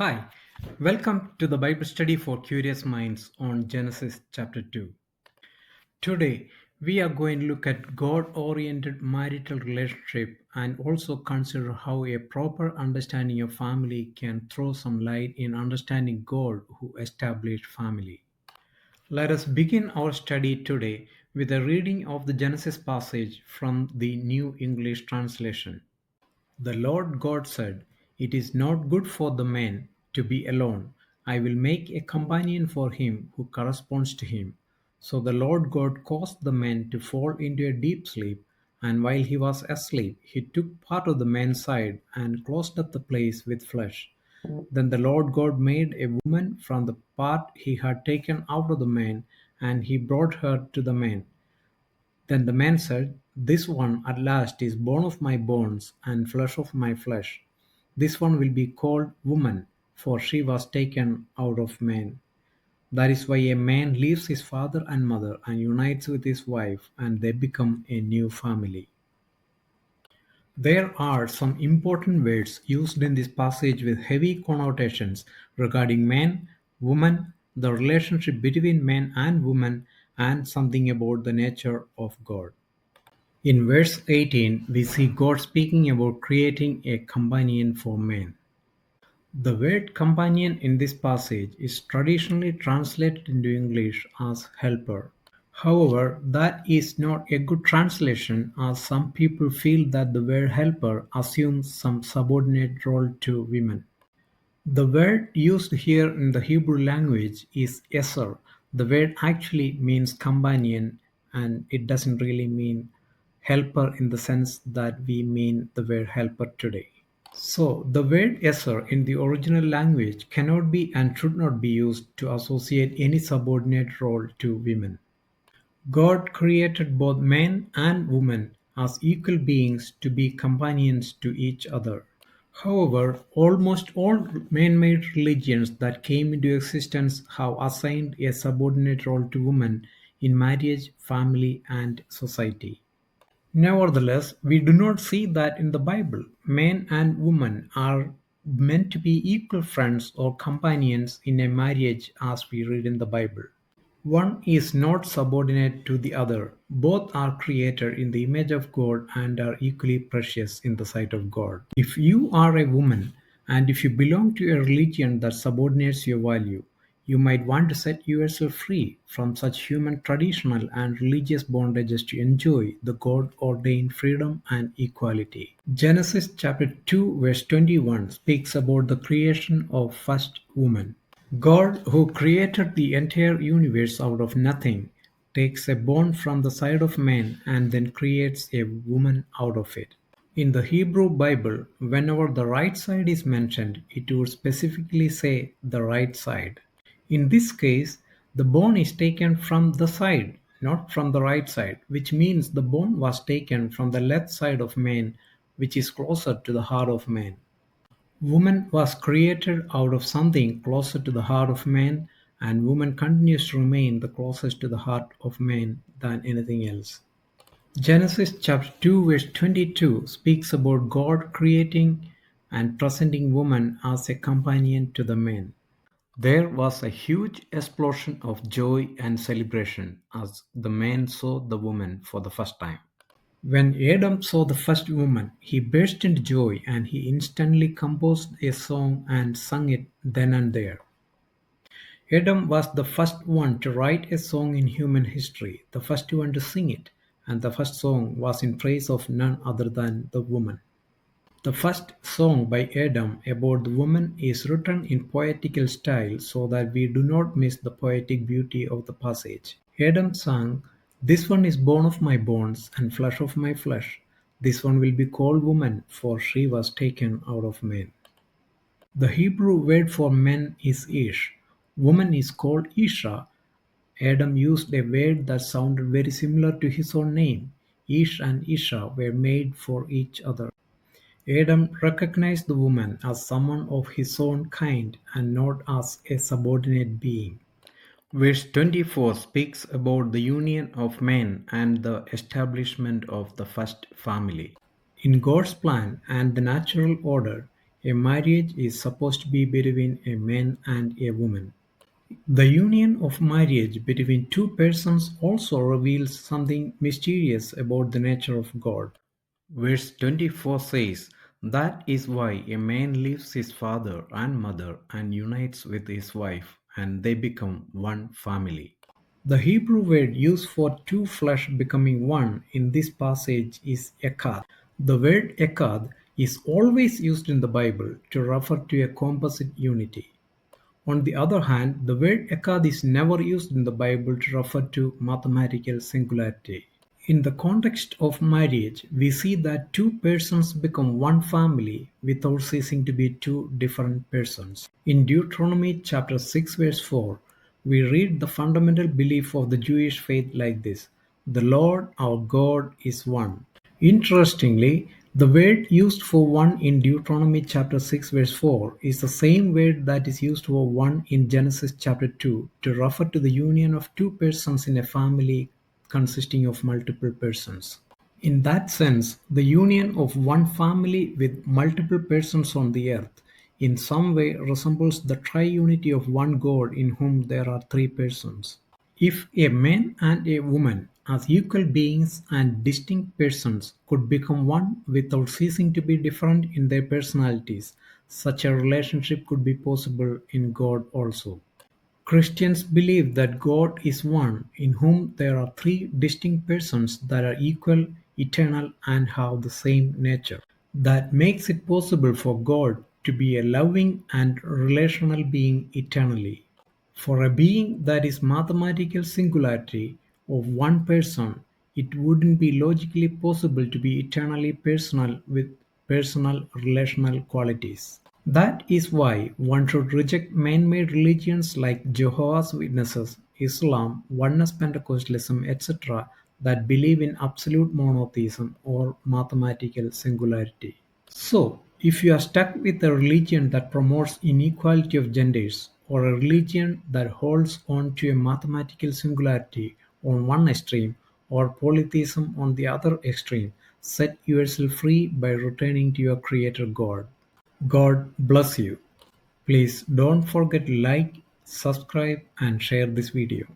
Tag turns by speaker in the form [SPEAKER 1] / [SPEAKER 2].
[SPEAKER 1] Hi, welcome to the Bible study for curious minds on Genesis chapter 2. Today, we are going to look at God oriented marital relationship and also consider how a proper understanding of family can throw some light in understanding God who established family. Let us begin our study today with a reading of the Genesis passage from the New English Translation. The Lord God said, "It is not good for the man to be alone. I will make a companion for him who corresponds to him." So the Lord God caused the man to fall into a deep sleep, and while he was asleep, he took part of the man's side and closed up the place with flesh. Then the Lord God made a woman from the part he had taken out of the man, and he brought her to the man. Then the man said, "This one at last is bone of my bones and flesh of my flesh. This one will be called woman, for she was taken out of man." That is why a man leaves his father and mother and unites with his wife, and they become a new family. There are some important words used in this passage with heavy connotations regarding man, woman, the relationship between man and woman, and something about the nature of God. In verse 18, we see God speaking about creating a companion for man. The word companion in this passage is traditionally translated into English as helper. However, that is not a good translation, as some people feel that the word helper assumes some subordinate role to women. The word used here in the Hebrew language is eser. The word actually means companion, and it doesn't really mean helper in the sense that we mean the word helper today. So, the word eser in the original language cannot be and should not be used to associate any subordinate role to women. God created both men and women as equal beings to be companions to each other. However, almost all man-made religions that came into existence have assigned a subordinate role to women in marriage, family, and society. Nevertheless, we do not see that in the Bible. Man and woman are meant to be equal friends or companions in a marriage as we read in the Bible. One is not subordinate to the other. Both are created in the image of God and are equally precious in the sight of God. If you are a woman and if you belong to a religion that subordinates your value, you might want to set yourself free from such human traditional and religious bondages to enjoy the God ordained freedom and equality. Genesis chapter 2, verse 21 speaks about the creation of first woman. God, who created the entire universe out of nothing, takes a bone from the side of man and then creates a woman out of it. In the Hebrew Bible, whenever the right side is mentioned, it would specifically say the right side. In this case, the bone is taken from the side, not from the right side, which means the bone was taken from the left side of man, which is closer to the heart of man. Woman was created out of something closer to the heart of man, and woman continues to remain the closest to the heart of man than anything else. Genesis chapter 2 verse 22 speaks about God creating and presenting woman as a companion to the man. There was a huge explosion of joy and celebration as the man saw the woman for the first time. When Adam saw the first woman, he burst into joy and he instantly composed a song and sung it then and there. Adam was the first one to write a song in human history, the first one to sing it, and the first song was in praise of none other than the woman. The first song by Adam about the woman is written in poetical style so that we do not miss the poetic beauty of the passage. Adam sang, "This one is bone of my bones and flesh of my flesh. This one will be called woman, for she was taken out of man." The Hebrew word for man is ish. Woman is called Isha. Adam used a word that sounded very similar to his own name. Ish and Isha were made for each other. Adam recognized the woman as someone of his own kind and not as a subordinate being. Verse 24 speaks about the union of man and the establishment of the first family. In God's plan and the natural order, A marriage is supposed to be between a man and a woman. The union of marriage between two persons also reveals something mysterious about the nature of God. Verse 24 says, "That is why a man leaves his father and mother and unites with his wife, and they become one family." The Hebrew word used for two flesh becoming one in this passage is echad. The word echad is always used in the Bible to refer to a composite unity. On the other hand, the word echad is never used in the Bible to refer to mathematical singularity. In the context of marriage, we see that two persons become one family without ceasing to be two different persons. In Deuteronomy chapter 6 verse 4, we read the fundamental belief of the Jewish faith like this: "The Lord our God is one." Interestingly, the word used for one in Deuteronomy chapter 6 verse 4 is the same word that is used for one in Genesis chapter 2 to refer to the union of two persons in a family consisting of multiple persons. In that sense, the union of one family with multiple persons on the earth in some way resembles the triunity of one God in whom there are three persons. If a man and a woman, as equal beings and distinct persons, could become one without ceasing to be different in their personalities, such a relationship could be possible in God also. Christians believe that God is one, in whom there are three distinct persons that are equal, eternal, and have the same nature. That makes it possible for God to be a loving and relational being eternally. For a being that is mathematical singularity of one person, it wouldn't be logically possible to be eternally personal with personal relational qualities. That is why one should reject man-made religions like Jehovah's Witnesses, Islam, Oneness Pentecostalism, etc. that believe in absolute monotheism or mathematical singularity. So, if you are stuck with a religion that promotes inequality of genders, or a religion that holds on to a mathematical singularity on one extreme, or polytheism on the other extreme, set yourself free by returning to your Creator God. God bless you. Please don't forget to like, subscribe, and share this video.